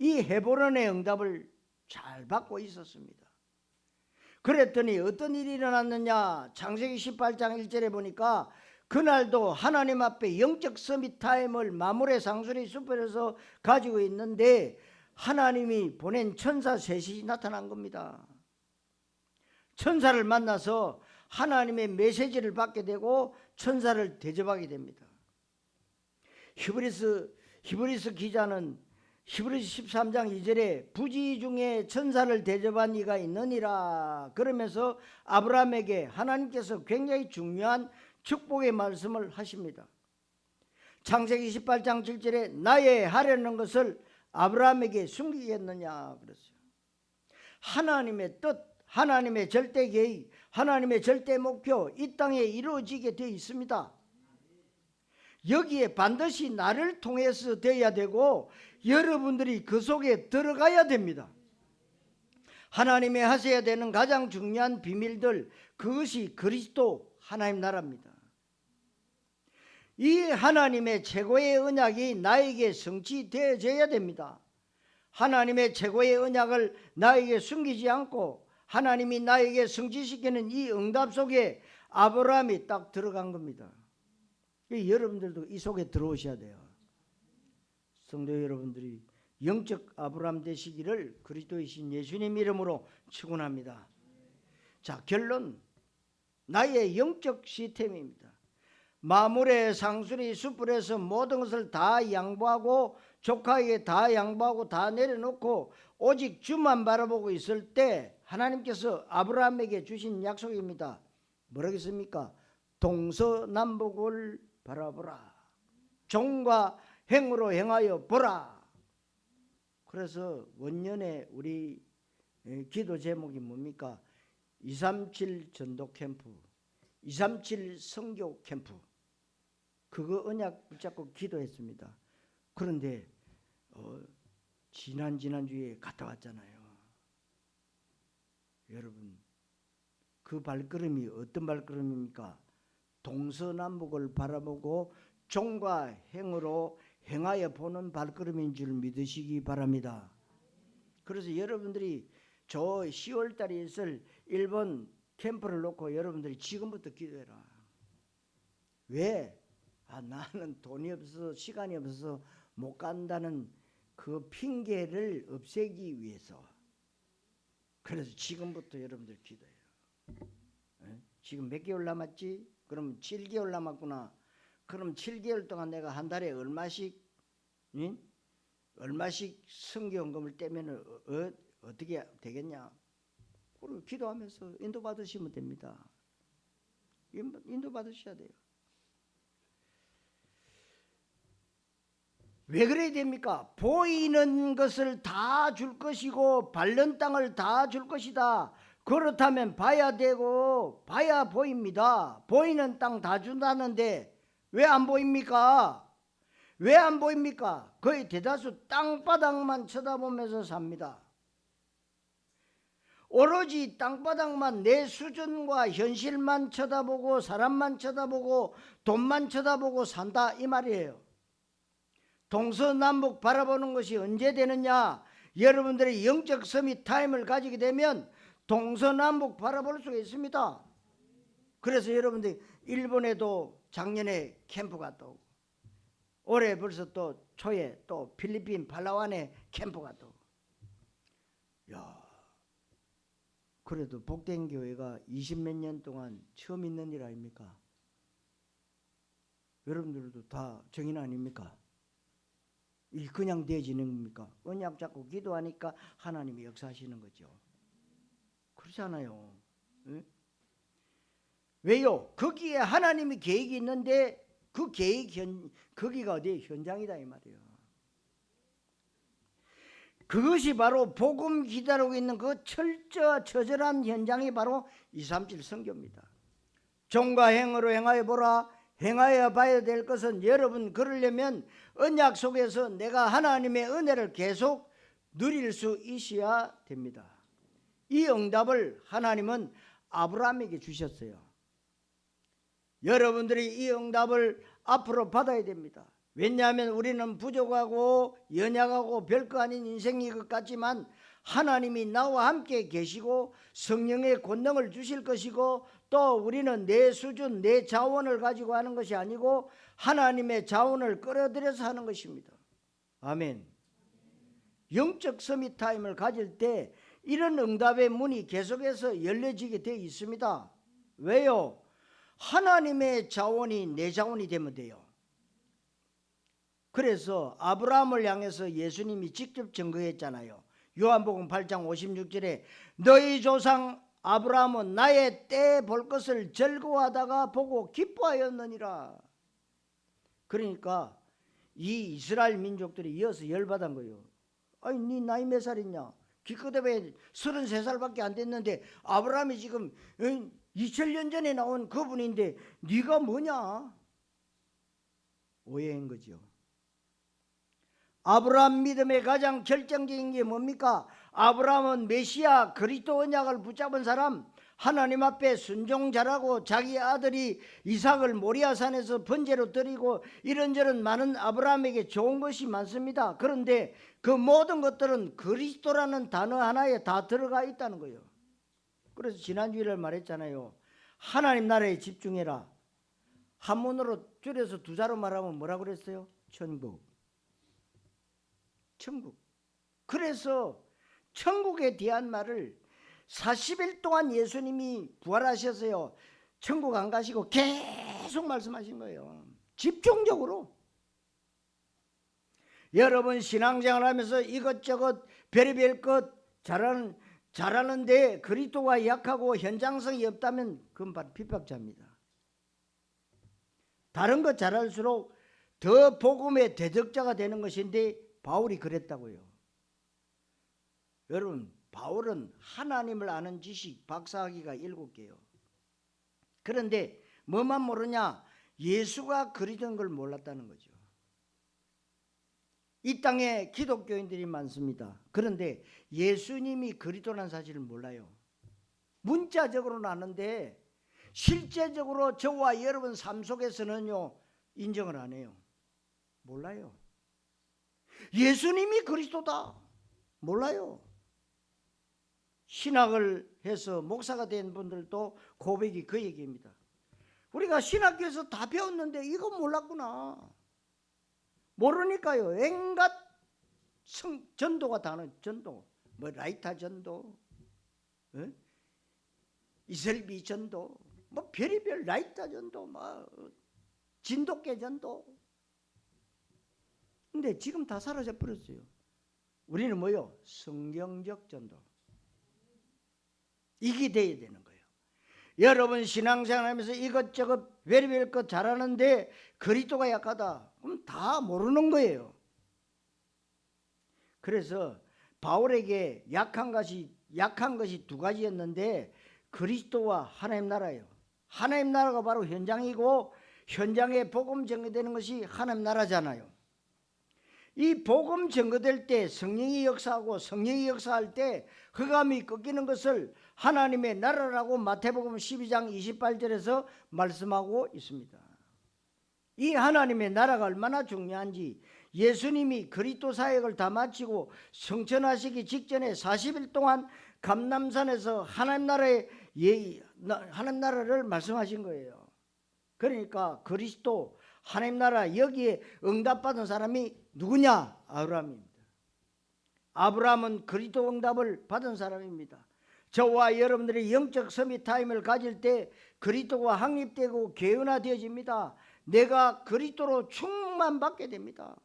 Speaker 1: 이 헤브론의 응답을 잘 받고 있었습니다. 그랬더니 어떤 일이 일어났느냐, 창세기 18장 1절에 보니까 그날도 하나님 앞에 영적 서밋타임을 마므레 상수리 숲에서 가지고 있는데 하나님이 보낸 천사 셋이 나타난 겁니다. 천사를 만나서 하나님의 메시지를 받게 되고 천사를 대접하게 됩니다. 히브리서 기자는 히브리서 13장 2절에 부지 중에 천사를 대접한 이가 있느니라 그러면서 아브라함에게 하나님께서 굉장히 중요한 축복의 말씀을 하십니다. 창세기 18장 7절에 나의 하려는 것을 아브라함에게 숨기겠느냐 그랬어요. 하나님의 뜻, 하나님의 절대 계획, 하나님의 절대 목표 이 땅에 이루어지게 되어 있습니다. 여기에 반드시 나를 통해서 되어야 되고 여러분들이 그 속에 들어가야 됩니다. 하나님이 하셔야 되는 가장 중요한 비밀들, 그것이 그리스도 하나님 나라입니다. 이 하나님의 최고의 언약이 나에게 성취되어져야 됩니다. 하나님의 최고의 언약을 나에게 숨기지 않고 하나님이 나에게 성취시키는 이 응답 속에 아브라함이 딱 들어간 겁니다. 여러분들도 이 속에 들어오셔야 돼요. 성도 여러분들이 영적 아브라함 되시기를 그리스도의 신 예수님 이름으로 축원합니다. 자, 결론, 나의 영적 시스템입니다. 마므레 상수리 숯불에서 모든 것을 다 양보하고 조카에게 다 양보하고 다 내려놓고 오직 주만 바라보고 있을 때 하나님께서 아브라함에게 주신 약속입니다. 뭐라겠습니까? 동서남북을 바라보라. 종과 행으로 행하여 보라. 그래서 원년에 우리 기도 제목이 뭡니까? 237 전도 캠프, 237 선교 캠프. 그거 언약 붙잡고 기도했습니다. 그런데 지난주에 갔다 왔잖아요. 여러분, 그 발걸음이 어떤 발걸음입니까? 동서남북을 바라보고 종과 행으로 행하여 보는 발걸음인 줄 믿으시기 바랍니다. 그래서 여러분들이 저 10월 달에 있을 일본 캠프를 놓고 여러분들이 지금부터 기도해라. 왜? 나는 돈이 없어서 시간이 없어서 못 간다는 그 핑계를 없애기 위해서. 그래서 지금부터 여러분들 기도해요. 지금 몇 개월 남았지? 그럼 7개월 남았구나. 그럼 7개월 동안 내가 한 달에 얼마씩 성경금을 떼면 어떻게 되겠냐? 그리고 기도하면서 인도받으시면 됩니다. 인도받으셔야 돼요. 왜 그래야 됩니까? 보이는 것을 다 줄 것이고 밟는 땅을 다 줄 것이다. 그렇다면 봐야 되고 봐야 보입니다. 보이는 땅 다 준다는데 왜 안 보입니까? 왜 안 보입니까? 거의 대다수 땅바닥만 쳐다보면서 삽니다. 오로지 땅바닥만 내 수준과 현실만 쳐다보고 사람만 쳐다보고 돈만 쳐다보고 산다 이 말이에요. 동서남북 바라보는 것이 언제 되느냐? 여러분들의 영적 서밋타임을 가지게 되면 동서남북 바라볼 수가 있습니다. 그래서 여러분들이 일본에도 작년에 캠프 갔다 오고 올해 벌써 또 초에 또 필리핀 팔라완에 캠프 갔다 오고. 야, 그래도 복된 교회가 20몇 년 동안 처음 있는 일 아닙니까? 여러분들도 다 정인 아닙니까? 이 그냥 되어지는 겁니까? 언약 잡고 기도하니까 하나님이 역사하시는 거죠. 그렇잖아요. 응? 왜요? 거기에 하나님의 계획이 있는데 그 계획 거기가 어디에 현장이다 이 말이에요. 그것이 바로 복음 기다리고 있는 그 처절한 현장이 바로 237 선교입니다. 종과 행으로 행하여 보라. 행하여 봐야 될 것은 여러분 그러려면 언약 속에서 내가 하나님의 은혜를 계속 누릴 수 있어야 됩니다. 이 응답을 하나님은 아브라함에게 주셨어요. 여러분들이 이 응답을 앞으로 받아야 됩니다. 왜냐하면 우리는 부족하고 연약하고 별거 아닌 인생인 것 같지만 하나님이 나와 함께 계시고 성령의 권능을 주실 것이고 또 우리는 내 수준, 내 자원을 가지고 하는 것이 아니고 하나님의 자원을 끌어들여서 하는 것입니다. 아멘. 영적 서밋 타임을 가질 때 이런 응답의 문이 계속해서 열려지게 되어 있습니다. 왜요? 하나님의 자원이 내 자원이 되면 돼요. 그래서 아브라함을 향해서 예수님이 직접 증거했잖아요. 요한복음 8장 56절에 너희 조상 아브라함은 나의 때 볼 것을 즐거워하다가 보고 기뻐하였느니라. 그러니까 이 이스라엘 민족들이 이어서 열받은 거예요. 아니 네 나이 몇 살이냐? 기껏해야 33살밖에 안 됐는데 아브라함이 지금 2000년 전에 나온 그분인데 네가 뭐냐? 오해한 거죠. 아브라함 믿음의 가장 결정적인 게 뭡니까? 아브라함은 메시아 그리스도 언약을 붙잡은 사람, 하나님 앞에 순종 잘하고 자기 아들이 이삭을 모리아산에서 번제로 드리고 이런저런 많은 아브라함에게 좋은 것이 많습니다. 그런데 그 모든 것들은 그리스도라는 단어 하나에 다 들어가 있다는 거예요. 그래서 지난주에 말했잖아요. 하나님 나라에 집중해라. 한문으로 줄여서 두 자로 말하면 뭐라고 그랬어요? 천국. 천국. 그래서 천국에 대한 말을 40일 동안 예수님이 부활하셔서요. 천국 안 가시고 계속 말씀하신 거예요. 집중적으로. 여러분 신앙생활 하면서 이것저것 별의별 것 잘하는데 그리스도가 약하고 현장성이 없다면 그건 바로 핍박자입니다. 다른 것 잘할수록 더 복음의 대적자가 되는 것인데 바울이 그랬다고요. 여러분 바울은 하나님을 아는 지식 박사학위가 7개요. 그런데 뭐만 모르냐? 예수가 그리스도인 걸 몰랐다는 거죠. 이 땅에 기독교인들이 많습니다. 그런데 예수님이 그리스도라는 사실을 몰라요. 문자적으로는 아는데 실제적으로 저와 여러분 삶 속에서는요 인정을 안 해요. 몰라요. 예수님이 그리스도다. 몰라요. 신학을 해서 목사가 된 분들도 고백이 그 얘기입니다. 우리가 신학교에서 다 배웠는데 이거 몰랐구나. 모르니까요. 온갖 전도가 다 나와요. 전도. 뭐 라이타 전도, 이슬비 전도, 뭐 별의별 라이타 전도, 뭐 진돗개 전도. 근데 지금 다 사라져 버렸어요. 우리는 뭐요? 성경적 전도. 이게 돼야 되는 거예요. 여러분 신앙생활하면서 이것저것 별의별 것 잘하는데 그리스도가 약하다. 그럼 다 모르는 거예요. 그래서 바울에게 약한 것이 두 가지였는데 그리스도와 하나님 나라예요. 하나님 나라가 바로 현장이고 현장에 복음 전개되는 것이 하나님 나라잖아요. 이 복음 전거될 때 성령이 역사하고 성령이 역사할 때 흑암이 꺾이는 것을 하나님의 나라라고 마태복음 12장 28절에서 말씀하고 있습니다. 이 하나님의 나라가 얼마나 중요한지 예수님이 그리스도 사역을 다 마치고 성천하시기 직전에 40일 동안 감람산에서 하나님 나라를 말씀하신 거예요. 그러니까 그리스도 하나님 나라 여기에 응답받은 사람이 누구냐? 아브라함입니다. 아브라함은 그리스도 응답을 받은 사람입니다. 저와 여러분들이 영적 서밋 타임을 가질 때 그리스도와 확립되고 개운화되어집니다. 내가 그리스도로 충만받게 됩니다.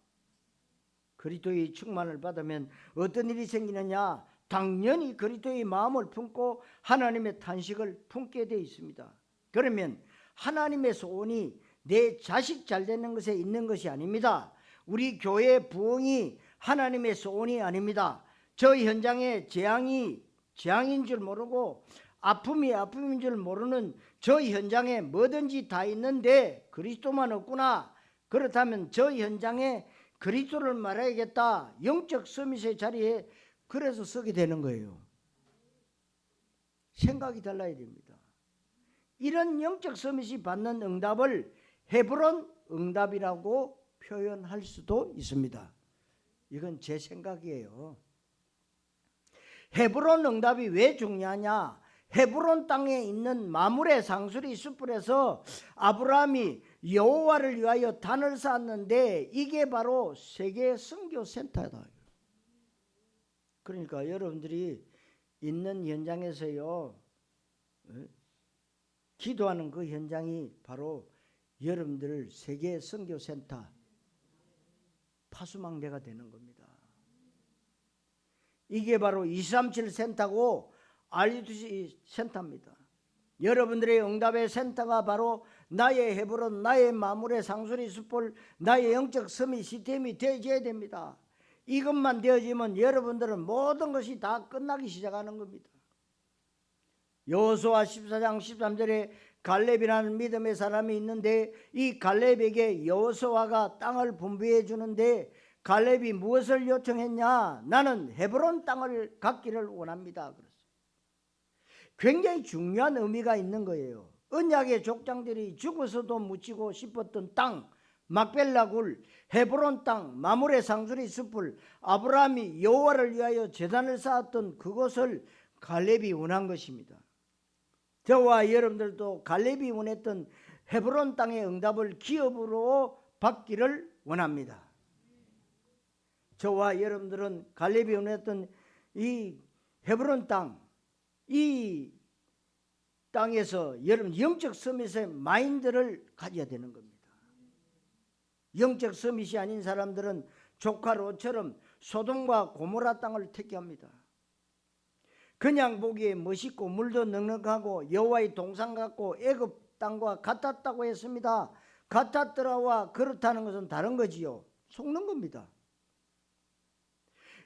Speaker 1: 그리스도의 충만을 받으면 어떤 일이 생기느냐? 당연히 그리스도의 마음을 품고 하나님의 탄식을 품게 되어 있습니다. 그러면 하나님의 소원이 내 자식 잘 되는 것에 있는 것이 아닙니다. 우리 교회 부흥이 하나님의 소원이 아닙니다. 저 현장에 재앙인 줄 모르고 아픔이 아픔인 줄 모르는 저 현장에 뭐든지 다 있는데 그리스도만 없구나. 그렇다면 저 현장에 그리스도를 말해야겠다. 영적 서밋의 자리에 그래서 서게 되는 거예요. 생각이 달라야 됩니다. 이런 영적 서밋이 받는 응답을 헤브론 응답이라고 표현할 수도 있습니다. 이건 제 생각이에요. 헤브론 응답이 왜 중요하냐? 헤브론 땅에 있는 마므레 상수리 숯불에서 아브라함이 여호와를 위하여 단을 쌓았는데 이게 바로 세계 선교 센터다. 그러니까 여러분들이 있는 현장에서요, 기도하는 그 현장이 바로 여러분들 세계 선교 센터 파수망대가 되는 겁니다. 이게 바로 237 센터고 RUTC 센터입니다. 여러분들의 응답의 센터가 바로 나의 헤브론, 나의 마므레 상수리 숯불, 나의 영적 서밋 시스템이 되어져야 됩니다. 이것만 되어지면 여러분들은 모든 것이 다 끝나기 시작하는 겁니다. 여호수아 14장 13절에 갈렙이라는 믿음의 사람이 있는데 이 갈렙에게 여호수아가 땅을 분배해 주는데 갈렙이 무엇을 요청했냐? 나는 헤브론 땅을 갖기를 원합니다. 그랬어요. 굉장히 중요한 의미가 있는 거예요. 언약의 족장들이 죽어서도 묻히고 싶었던 땅, 막벨라 굴, 헤브론 땅, 마므레 상수리 숯불, 아브라함이 여호와를 위하여 제단을 쌓았던 그것을 갈렙이 원한 것입니다. 저와 여러분들도 갈렙이 원했던 헤브론 땅의 응답을 기업으로 받기를 원합니다. 저와 여러분들은 갈렙이 원했던 이 헤브론 땅, 이 땅에서 여러분 영적 서밋의 마인드를 가져야 되는 겁니다. 영적 서밋이 아닌 사람들은 조카 롯처럼 소돔과 고모라 땅을 택합니다. 그냥 보기에 멋있고 물도 넉넉하고 여호와의 동산 같고 애굽 땅과 같았다고 했습니다. 같았더라와 그렇다는 것은 다른 거지요. 속는 겁니다.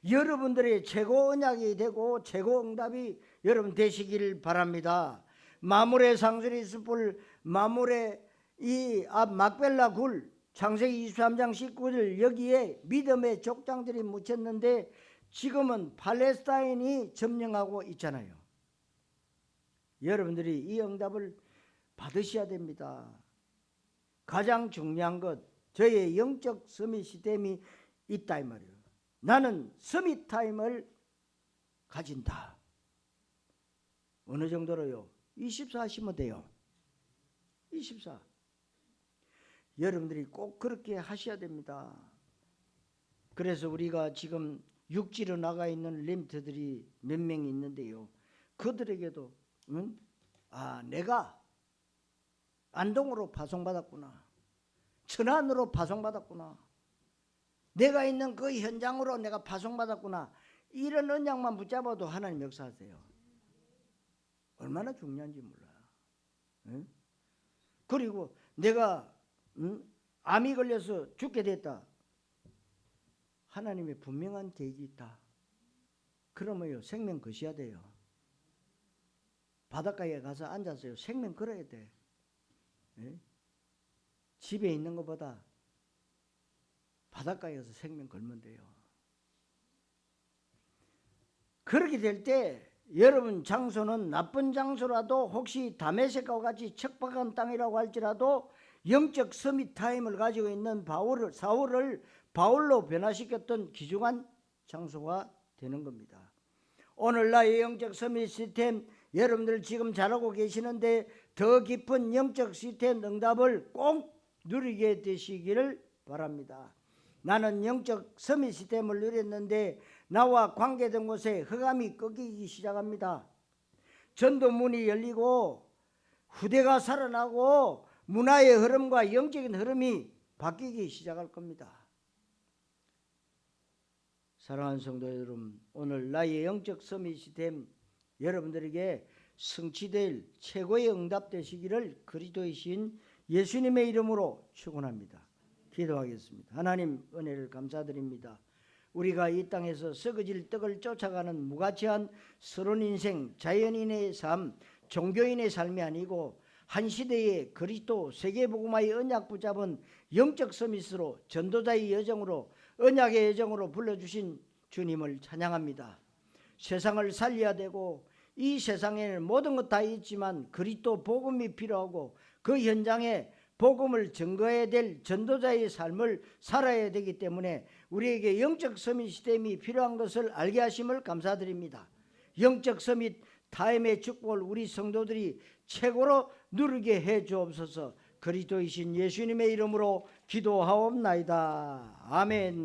Speaker 1: 여러분들의 최고 언약이 되고 최고 응답이 여러분 되시길 바랍니다. 마므레 상수리 숯불, 마므레 이 막벨라 굴, 창세기 23장 19절 여기에 믿음의 족장들이 묻혔는데 지금은 팔레스타인이 점령하고 있잖아요. 여러분들이 이 응답을 받으셔야 됩니다. 가장 중요한 것, 저의 영적 서밋 시스템이 있다 이 말이에요. 나는 서밋 타임을 가진다. 어느 정도로요? 24 하시면 돼요. 24. 여러분들이 꼭 그렇게 하셔야 됩니다. 그래서 우리가 지금 육지로 나가 있는 렘트들이 몇 명이 있는데요. 그들에게도 내가 안동으로 파송받았구나. 천안으로 파송받았구나. 내가 있는 그 현장으로 내가 파송받았구나. 이런 언약만 붙잡아도 하나님 역사하세요. 얼마나 중요한지 몰라요. 그리고 내가 암이 걸려서 죽게 됐다. 하나님의 분명한 계획이 있다. 그러면요 생명 거셔야 돼요. 바닷가에 가서 앉아서요 생명 걸어야 돼. 집에 있는 것보다 바닷가에 가서 생명 걸면 돼요. 그렇게 될 때 여러분 장소는 나쁜 장소라도 혹시 다메섹과 같이 척박한 땅이라고 할지라도 영적 서밋 타임을 가지고 있는 사울을 바울로 변화시켰던 귀중한 장소가 되는 겁니다. 오늘 나의 영적 서밋 시스템 여러분들 지금 잘하고 계시는데 더 깊은 영적 시스템 응답을 꼭 누리게 되시기를 바랍니다. 나는 영적 서밋 시스템을 누렸는데 나와 관계된 곳에 흑암이 꺾이기 시작합니다. 전도 문이 열리고 후대가 살아나고 문화의 흐름과 영적인 흐름이 바뀌기 시작할 겁니다. 사랑하는 성도 여러분, 오늘 나의 영적 서밋 시스템 여러분들에게 성취될 최고의 응답 되시기를 그리스도의 신 예수님의 이름으로 축원합니다. 기도하겠습니다. 하나님 은혜를 감사드립니다. 우리가 이 땅에서 썩어질 떡을 쫓아가는 무가치한 서론 인생, 자연인의 삶, 종교인의 삶이 아니고 한 시대의 그리스도 세계복음화의 언약 붙잡은 영적 서밋으로 전도자의 여정으로 언약의 여정으로 불러주신 주님을 찬양합니다. 세상을 살려야 되고 이 세상에는 모든 것 다 있지만 그리스도 복음이 필요하고 그 현장에 복음을 증거해야 될 전도자의 삶을 살아야 되기 때문에 우리에게 영적 서밋 시스템이 필요한 것을 알게 하심을 감사드립니다. 영적 서밋 타임의 축복을 우리 성도들이 최고로 누리게 해 주옵소서. 그리스도이신 예수님의 이름으로 기도하옵나이다. 아멘.